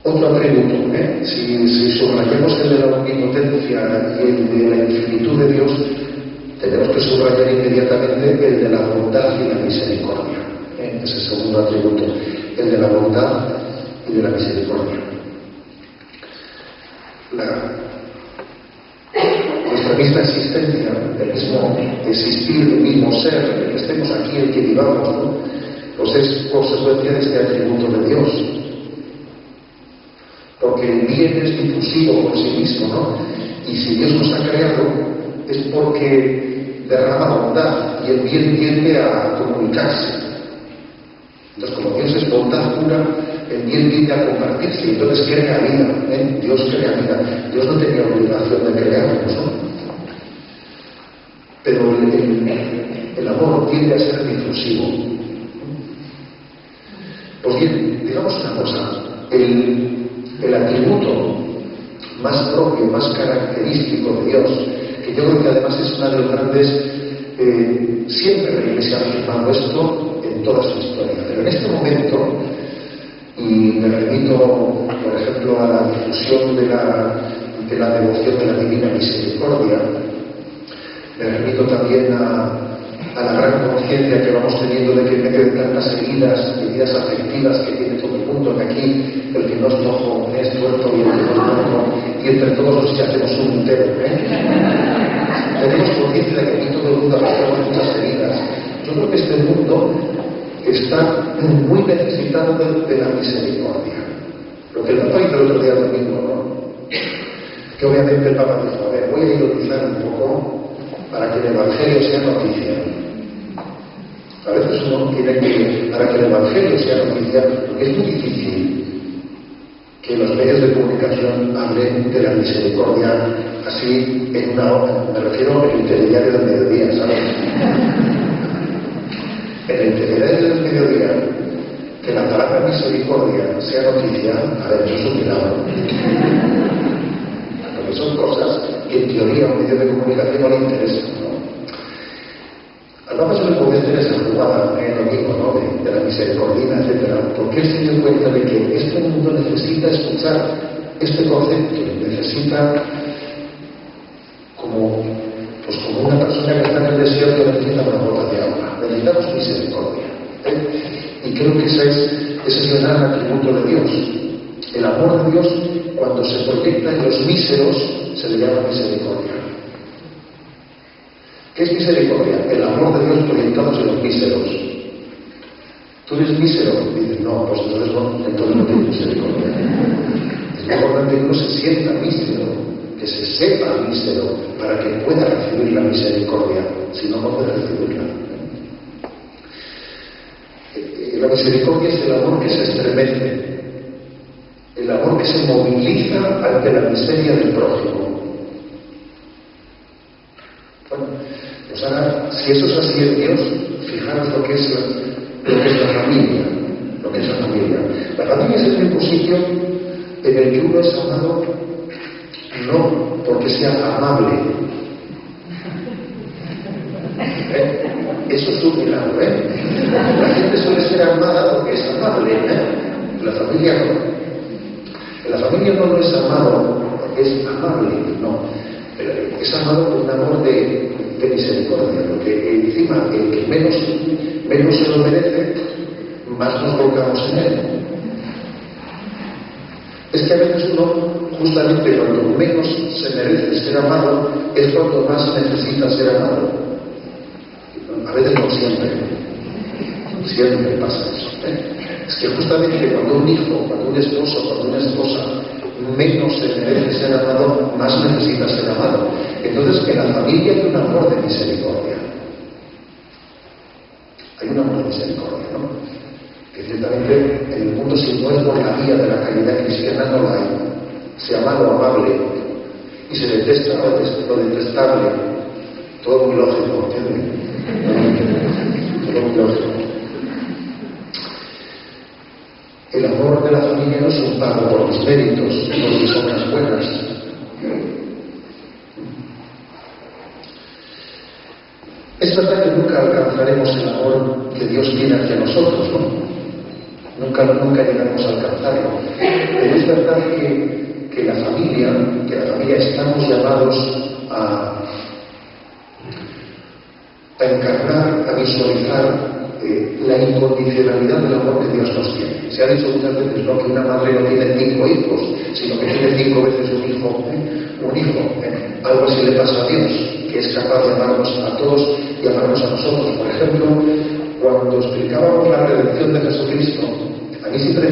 Otro atributo, si subrayamos el de la omnipotencia y el de la infinitud de Dios, tenemos que subrayar inmediatamente el de la bondad y la misericordia. Ese segundo atributo, el de la bondad y de la misericordia. Nuestra misma existencia, el mismo existir, el mismo ser, el que estemos aquí, el que vivamos, ¿no? Pues es consecuencia de este atributo de Dios. Porque el bien es difusivo por sí mismo, ¿no? Y si Dios nos ha creado, es porque derrama bondad y el bien tiende a comunicarse. Entonces, como Dios es bondad pura, el bien tiende a compartirse y entonces crea vida, Dios crea vida. Dios no tenía obligación de crearnos, ¿no? Pero el amor tiende a ser difusivo. Pues bien, digamos una cosa, el atributo más propio, más característico de Dios, que yo creo que además es una de los grandes, siempre la Iglesia ha afirmado esto en toda su historia, pero en este momento, y me remito, por ejemplo, a la difusión de la devoción de la Divina Misericordia, me remito también a la gran conciencia que vamos teniendo de que en medio de tantas heridas afectivas que tiene todo el mundo, que aquí el que no es cojo es tuerto y el que no es cojo, y entre todos los que hacemos un entero, tenemos conciencia de que aquí todo el mundo arrastramos muchas heridas. Yo creo que este mundo está muy necesitado de la misericordia. Lo que el Papa hizo el otro día domingo, ¿no? Que obviamente el Papa dijo, a ver, voy a ironizar un poco para que el Evangelio sea noticia. A veces uno tiene que, para que el Evangelio sea noticia, porque es muy difícil que los medios de comunicación hablen de la misericordia así en una hora. Me refiero al telediario del mediodía, ¿sabes? En el telediario del mediodía, que la palabra misericordia sea noticia, a ver, eso es un milagro. Porque son cosas que en teoría a un medio de comunicación no le interesan, ¿no? Al Papa se le puede hacer esa jugada en el domingo, ¿no? de la misericordia, etc. Porque él se dio cuenta de que este mundo necesita escuchar este concepto, necesita como una persona que está en el desierto necesita una gota de agua. Necesitamos misericordia. Y creo que ese es el gran atributo de Dios. El amor de Dios, cuando se proyecta en los míseros, se le llama misericordia. ¿Qué es misericordia? El amor de Dios proyectado en los míseros. ¿Tú eres mísero? Dices, no, pues entonces no tienes misericordia. Es importante que uno se sienta mísero, que se sepa mísero, para que pueda recibir la misericordia. Si no, no puede recibirla. La misericordia es el amor que se estremece, el amor que se moviliza ante la miseria del prójimo. Bueno, pues ahora, si eso es así en Dios, fijaros lo que es la familia. Lo que es la familia. La familia es el único sitio en el que uno es amado no porque sea amable. Eso es un milagro, La gente suele ser amada porque es amable, La familia no. En la familia no es amado porque es amable, no. Es amado con un amor de misericordia, porque encima el que menos se lo merece, más nos volcamos en él. Es que a veces uno, justamente cuando menos se merece ser amado, es cuando más necesita ser amado. A veces no siempre. Siempre pasa eso. Es que justamente cuando un hijo, cuando un esposo, cuando una esposa menos se merece ser amado, más necesita ser amado. Entonces, en la familia hay un amor de misericordia. Hay un amor de misericordia, ¿no? Que ciertamente en el mundo, si no es por la vía de la caridad cristiana, no la hay. Se ama lo amable y se detesta lo detestable. Todo muy lógico, ¿entiendes? Todo muy lógico. El amor de la familia no es un pago por los méritos, por sus obras buenas. Es verdad que nunca alcanzaremos el amor que Dios tiene hacia nosotros, ¿no? nunca llegamos a alcanzarlo. Pero es verdad que la familia estamos llamados a encarnar, a visualizar la incondicionalidad del amor que Dios nos tiene. Se ha dicho muchas veces, ¿no?, que una madre no tiene 5 hijos, sino que tiene 5 veces un hijo. Algo así le pasa a Dios, que es capaz de amarnos a todos y amarnos a nosotros. Por ejemplo, cuando explicábamos la redención de Jesucristo, a mí siempre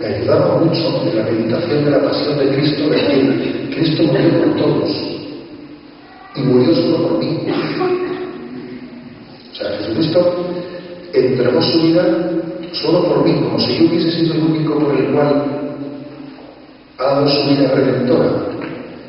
me ayudaba mucho en la meditación de la pasión de Cristo, decir, Cristo murió por todos y murió solo por mí. O sea, Jesucristo entregó su vida solo por mí, como si yo hubiese sido el único por el cual ha dado su vida redentora.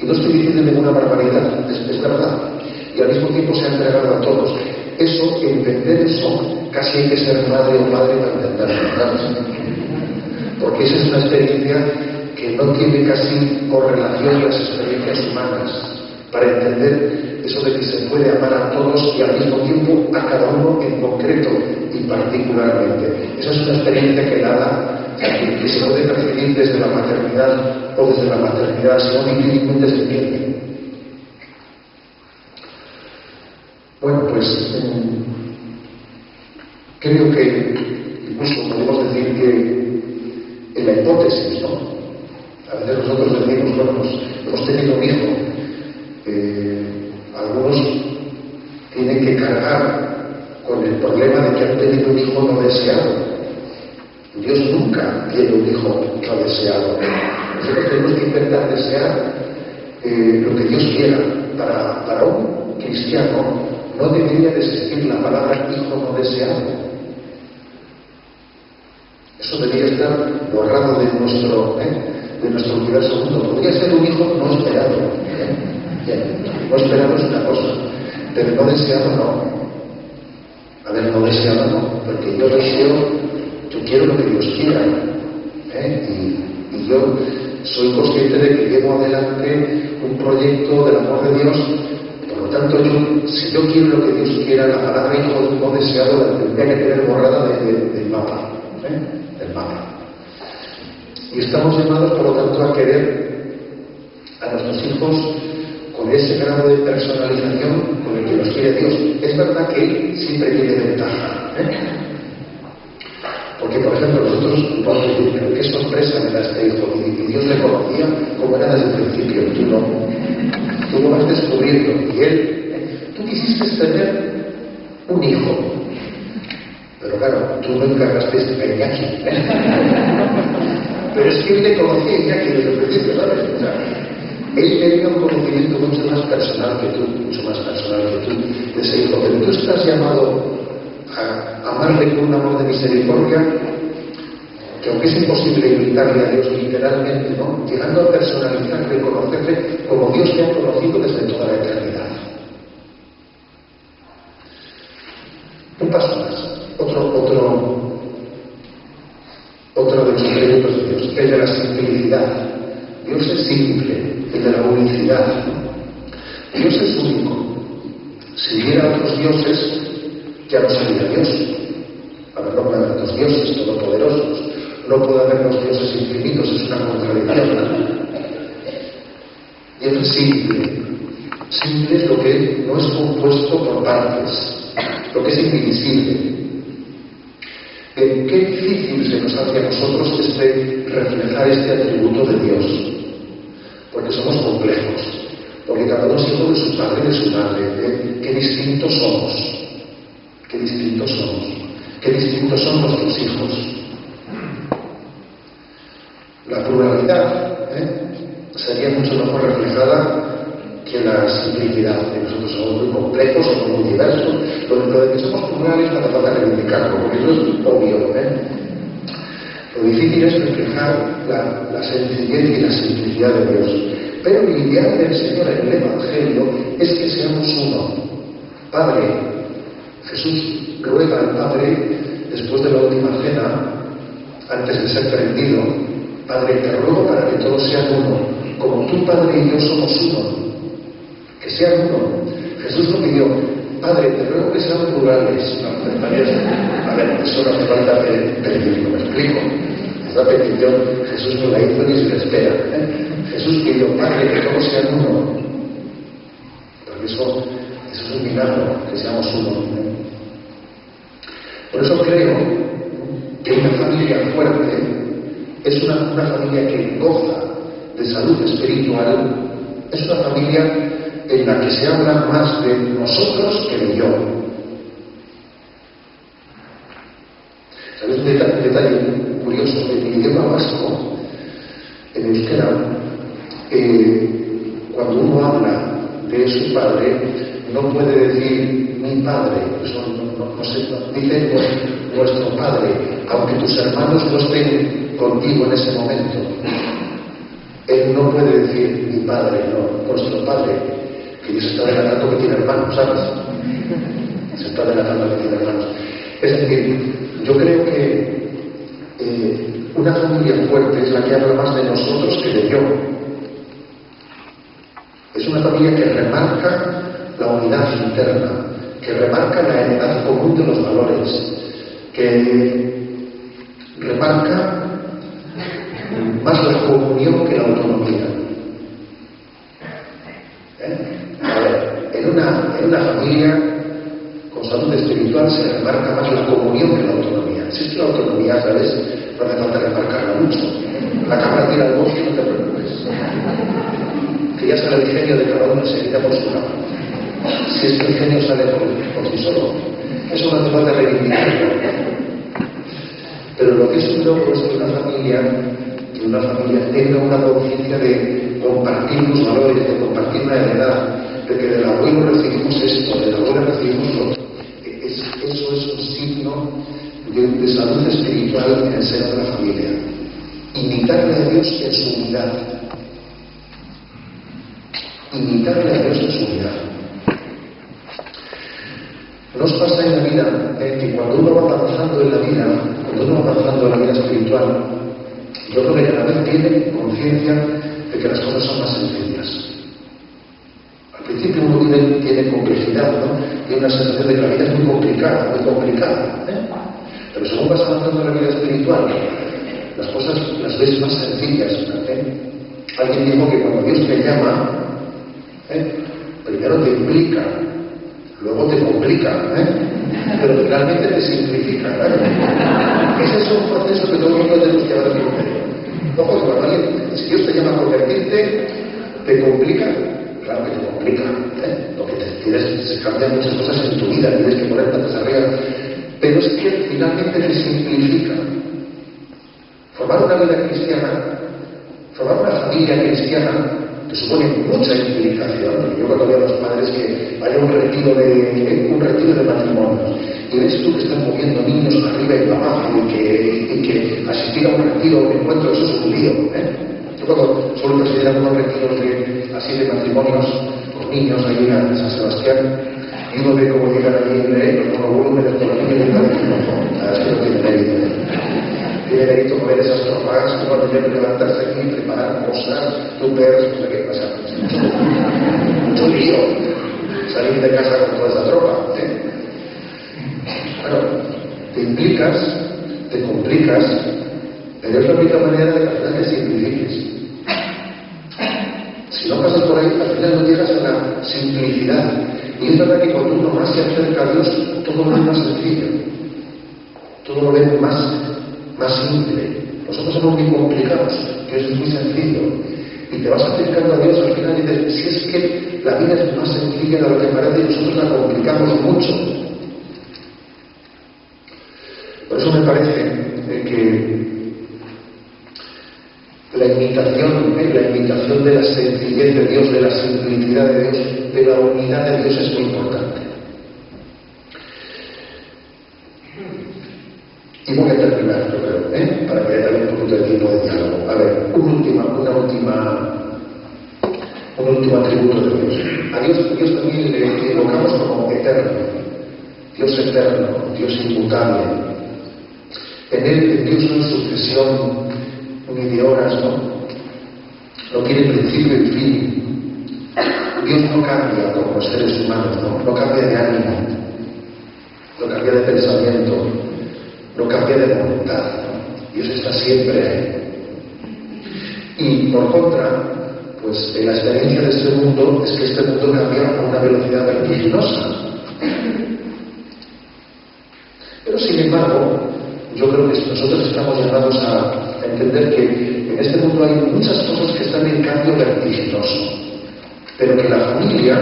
Y no estoy diciendo ninguna barbaridad, es verdad. Y al mismo tiempo se ha entregado a todos. Eso, entender eso, casi hay que ser madre o padre para entenderlo, ¿sabes? Porque esa es una experiencia que no tiene casi correlación con las experiencias humanas. Para entender eso de que se puede amar a todos y al mismo tiempo a cada uno en concreto y particularmente. Esa es una experiencia que nada, que se puede percibir desde la maternidad o desde la maternidad, sino difícilmente se entiende. Bueno, pues creo que incluso podemos decir que en la hipótesis, ¿no? A veces nosotros decimos, bueno, pues hemos tenido un hijo. Algunos tienen que cargar con el problema de que han tenido un hijo no deseado. Dios nunca tiene un hijo no deseado. Nosotros tenemos que intentar desear lo que Dios quiera. Para un cristiano no debería de existir la palabra hijo no deseado. Eso debería estar borrado de nuestro universo mundo. Podría ser un hijo no esperado. No esperado es una cosa, pero no deseado no. A ver, no deseado no, porque yo quiero lo que Dios quiera, y yo soy consciente de que llevo adelante un proyecto del amor de Dios. Por lo tanto, si yo quiero lo que Dios quiera, la palabra hijo no deseado la tendría que tener borrada del mapa, del mapa. Y estamos llamados, por lo tanto, a querer a nuestros hijos con ese grado de personalización con el que los quiere Dios. Es verdad que Él siempre tiene ventaja, porque, por ejemplo, nosotros podemos decir, pero qué sorpresa me da este hijo, y Dios le conocía como era desde el principio, tú lo vas descubriendo, y Él, tú quisiste tener un hijo, pero claro, tú no encargaste a Iñaki, pero es que Él te conocía a Iñaki desde el principio, ¿sabes? O sea, Él tenía un conocimiento mucho más personal que tú, de ese hijo. Pero tú estás llamado a amarle con un amor de misericordia, que aunque es imposible imitarle a Dios literalmente, ¿no?, llegando a personalizarle y conocerle como Dios te ha conocido desde toda la eternidad. Un paso más, otro de los atributos de Dios, el de la simplicidad. Dios es simple, el de la unicidad. Dios es único. Si hubiera otros dioses, ya no sería Dios. A ver, no puede haber dos dioses todopoderosos, no puede haber dos dioses infinitos, es una contradicción. Dios es simple. Simple es lo que no es compuesto por partes, lo que es indivisible. Qué difícil se nos hace a nosotros reflejar este atributo de Dios, porque somos complejos, porque cada uno es hijo de su padre y de su madre. Qué distintos somos, qué distintos somos, qué distintos son nuestros hijos. La pluralidad sería mucho mejor reflejada que la simplicidad. Nosotros somos muy complejos, somos muy diversos. Lo de que somos plurales no hace falta reivindicarlo, porque eso es obvio. Lo difícil es reflejar la sencillez y la simplicidad de Dios. Pero el ideal del Señor en el Evangelio es que seamos uno. Padre, Jesús ruega al Padre después de la última cena, antes de ser prendido: Padre, te ruego para que todos sean uno, como tú, Padre, y yo somos uno. Que sean uno. Jesús lo pidió: Padre, te ruego que sean plurales. No, a ver, eso no hace falta pedirlo, ¿me explico? Esta petición Jesús no la hizo ni se la espera. Jesús pidió, Padre, que todos sean uno. Porque eso es un milagro, que seamos uno. Por eso creo que una familia fuerte es una familia que goza de salud espiritual, es una familia en la que se habla más de nosotros que de yo. ¿Sabes un detalle curioso? En el idioma vasco, en euskera, cuando uno habla de su padre, no puede decir mi padre, eso no se dice nuestro padre, aunque tus hermanos no estén contigo en ese momento. Él no puede decir mi padre, no, nuestro padre, que Dios está delatando que tiene hermanos, ¿sabes? Se está delatando que tiene hermanos. Es decir, yo creo que una familia fuerte es la que habla más de nosotros que de yo. Es una familia que remarca la unidad interna, que remarca la heredad común de los valores, que remarca más la comunión que la autonomía. A ver, en una familia con salud espiritual se remarca más la comunión que la autonomía. Si es que la autonomía, ¿sabes? No hace falta remarcarla mucho. La cámara tira al bosque, no te preocupes. Que ya sale el genio de cada uno enseguida por su lado. Si es que el genio sale por sí solo. Eso no hace falta reivindicarlo. Pero lo que es un logro es que una familia tenga una conciencia de compartir los valores, de compartir la heredad, de que del abuelo recibimos esto, de la abuela recibimos lo otro. Eso es un signo de salud espiritual en el seno de la familia. Imitarle a Dios en su unidad. Imitarle a Dios en su unidad. Nos pasa en la vida que cuando uno va avanzando en la vida, cuando uno va avanzando en la vida espiritual, yo creo que cada vez tiene conciencia de que las cosas son más sencillas. Al principio uno tiene complejidad, ¿no? Tiene una sensación de que la vida es muy complicada, Pero según vas avanzando en la vida espiritual, las cosas las ves más sencillas. Alguien dijo que cuando Dios te llama, primero te implica, luego te complica, pero finalmente te simplifica. Ese es un proceso que todo el mundo tenemos que llevar primero. Ojo, cuando si Dios te llama a convertirte, te complica. Claro que te complica, lo que te tienes, se cambian muchas cosas en tu vida, tienes que ponerte a desarrollar, pero es que finalmente te simplifica. Formar una vida cristiana, formar una familia cristiana, que supone mucha implicación. Yo cuando veo a los padres que vaya a un retiro de matrimonios y ves tú que están moviendo niños arriba y para abajo y que asistir a un retiro, un encuentro, eso es un lío. Yo cuando suelo presidir algunos retiros así de matrimonios con niños ahí en San Sebastián, y uno ve cómo llegan allí los volúmenes con los niños y parece que no, es que no tiene mérito. Tiene mérito poner esas tropas, que cuando tienen que levantarse aquí y preparar cosas, túpers, no sé qué pasa. Mucho lío salir de casa con toda esa tropa. Bueno, te implicas, te complicas, pero es la única manera de que al final te simplifiques. Si no pasas por ahí, al final no llegas a la simplicidad. Y es verdad que cuando uno más se acerca a Dios, todo lo ve más sencillo. Todo lo ve más simple. Nosotros somos muy complicados, Dios es muy sencillo. Y te vas acercando a Dios al final y dices, si es que la vida es más sencilla de lo que parece y nosotros la complicamos mucho. Por eso me parece que la imitación de la sencillez de Dios, de la simplicidad de Dios, de la unidad de Dios es muy importante. Y voy a terminar, yo creo, para que haya también un poquito de tiempo de diálogo. A ver, un último atributo de Dios. A Dios también le evocamos como eterno, Dios eterno, Dios inmutable. En Dios no hay sucesión ni de horas, no tiene principio y fin. Dios no cambia como los seres humanos, no cambia de ánimo. cambia de pensamiento, no cambia de voluntad, ¿no? Dios está siempre ahí. Y por contra, pues la experiencia de este mundo es que este mundo cambia a una velocidad vertiginosa. Pero sin embargo, yo creo que nosotros estamos llamados a entender que en este mundo hay muchas cosas que están en cambio vertiginoso, pero que la familia,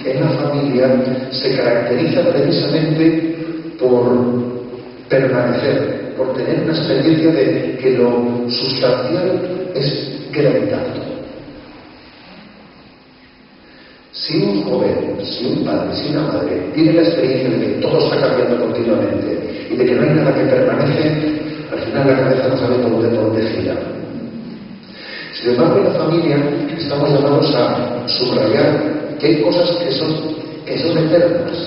en la familia, se caracteriza precisamente por permanecer, por tener una experiencia de que lo sustancial queda intacto. Si un joven, si un padre, si una madre tiene la experiencia de que todo está cambiando continuamente y de que no hay nada que permanece, al final la cabeza no sabe por dónde gira. Sin embargo, en la familia estamos llamados a subrayar que hay cosas que son eternas,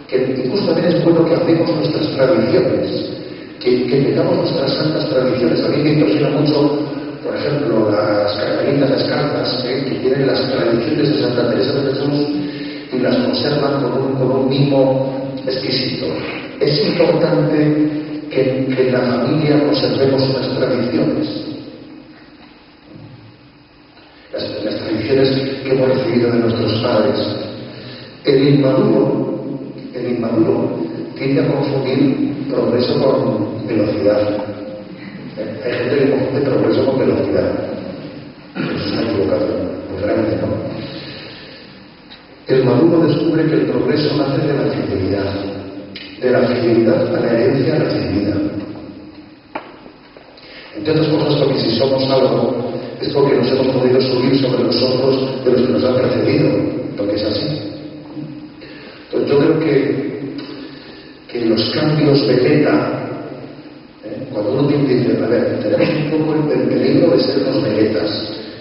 que incluso también es bueno que hacemos nuestras tradiciones, que tengamos nuestras santas tradiciones. A mí me impresiona mucho, por ejemplo, las carmelitas descalzas, que tienen las tradiciones de Santa Teresa de Jesús y las conservan con un mimo exquisito. Es importante que en la familia conservemos las tradiciones. Las tradiciones que hemos recibido de nuestros padres. El inmaduro tiende a confundir progreso con velocidad. Hay gente que confunde progreso con velocidad. Eso es una equivocación muy grande, ¿no? El maduro descubre que el progreso nace de la fidelidad a la herencia recibida. Entre otras cosas, porque si somos algo, es porque nos hemos podido subir sobre los hombros de los que nos han precedido, porque es así. Entonces yo creo que los cambios de beta, cuando uno dice, a ver, tenemos un poco el peligro de ser los vegetas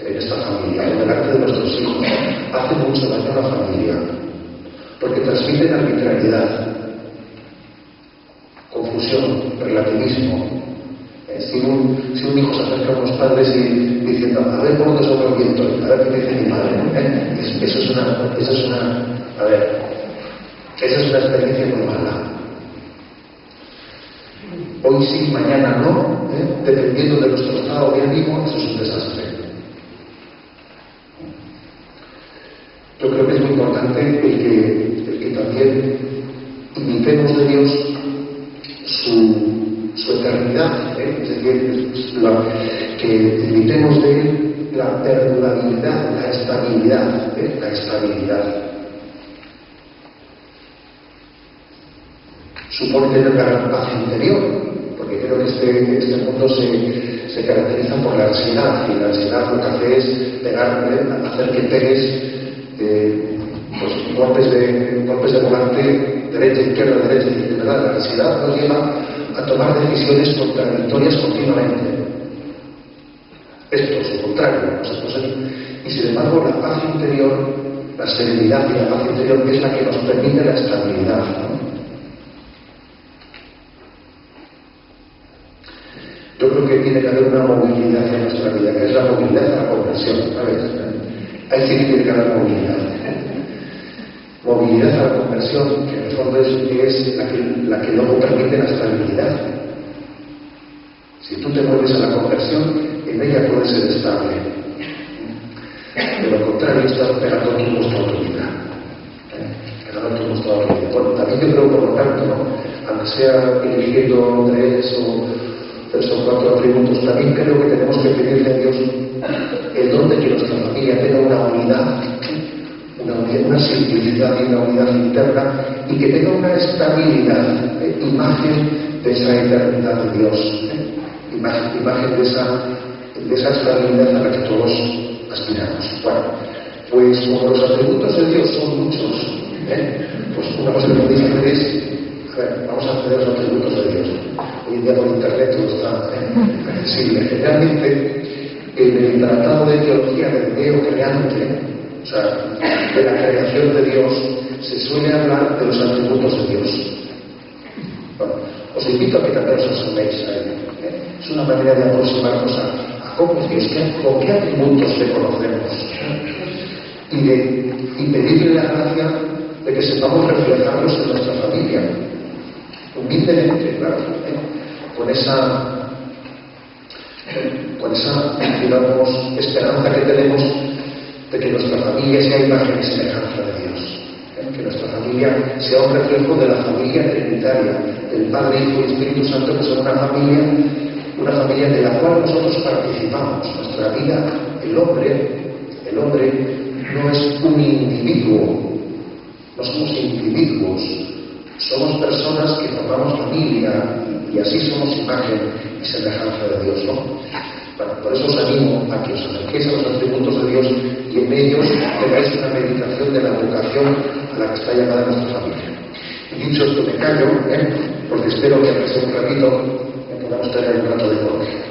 en esta familia, en delante de nuestros hijos, hace mucho daño a la familia, porque transmiten arbitrariedad, confusión, relativismo. Si un hijo se acerca a unos padres y diciendo, a ver por dónde sopla el viento, a ver qué dice mi madre, esa es una experiencia muy mala. Hoy sí, mañana no, dependiendo de nuestro estado de ánimo, eso es un desastre. Yo creo que es muy importante el que también imitemos de Dios su eternidad, es decir, que imitemos de Él la perdurabilidad, la estabilidad. Supone tener una gran paz interior, porque creo que este mundo se caracteriza por la ansiedad, y la ansiedad lo que hace es hacer que pegues pues, golpes de volante, derecha, izquierda, y de verdad la ansiedad nos lleva a tomar decisiones contradictorias continuamente. Esto es lo contrario. Y sin embargo, la paz interior, la serenidad y la paz interior es la que nos permite la estabilidad, ¿no? Yo creo que tiene que haber una movilidad en nuestra vida, que es la movilidad de la conversión. Ahí sí que tiene que haber movilidad. Movilidad a la conversión, que en el fondo es la que luego permite la estabilidad. Si tú te mueves a la conversión, en ella puedes ser estable. De lo contrario, estás pegando tu gusto a tu vida. Bueno, también yo creo, por lo tanto, ¿no? Aunque sea eligiendo 3 o 4 atributos, también creo que tenemos que pedirle a Dios el don de que nuestra familia tenga una unidad, una simplicidad y una unidad interna, y que tenga una estabilidad, imagen de esa eternidad de Dios, imagen de esa estabilidad a la que todos aspiramos. Bueno, pues como los atributos de Dios son muchos, pues una cosa que podéis hacer es, vamos a acceder a los atributos de Dios. Hoy en día por internet todo está accesible. Generalmente, en el Tratado de Teología del Deo Creante, o sea, de la creación de Dios, se suele hablar de los atributos de Dios. Bueno, os invito a que también os asoméis a ello. Es una manera de aproximarnos a cómo es Dios, con qué atributos le conocemos. Y pedirle la gracia de que se sepamos reflejarlos en nuestra familia, humildemente, claro, con esa, digamos, esperanza que tenemos de que nuestra familia sea imagen y semejanza de Dios, que nuestra familia sea un reflejo de la familia trinitaria, del Padre, Hijo y Espíritu Santo, que son una familia de la cual nosotros participamos. Nuestra vida, el hombre no es un individuo, no somos individuos, somos personas que formamos familia y así somos imagen y semejanza de Dios, ¿no? Bueno, por eso os animo a que os acerquéis a los atributos de Dios y en ellos tengáis una meditación de la vocación a la que está llamada nuestra familia. Y dicho esto me callo, porque espero que aunque sea un ratito podamos tener un rato de colegio.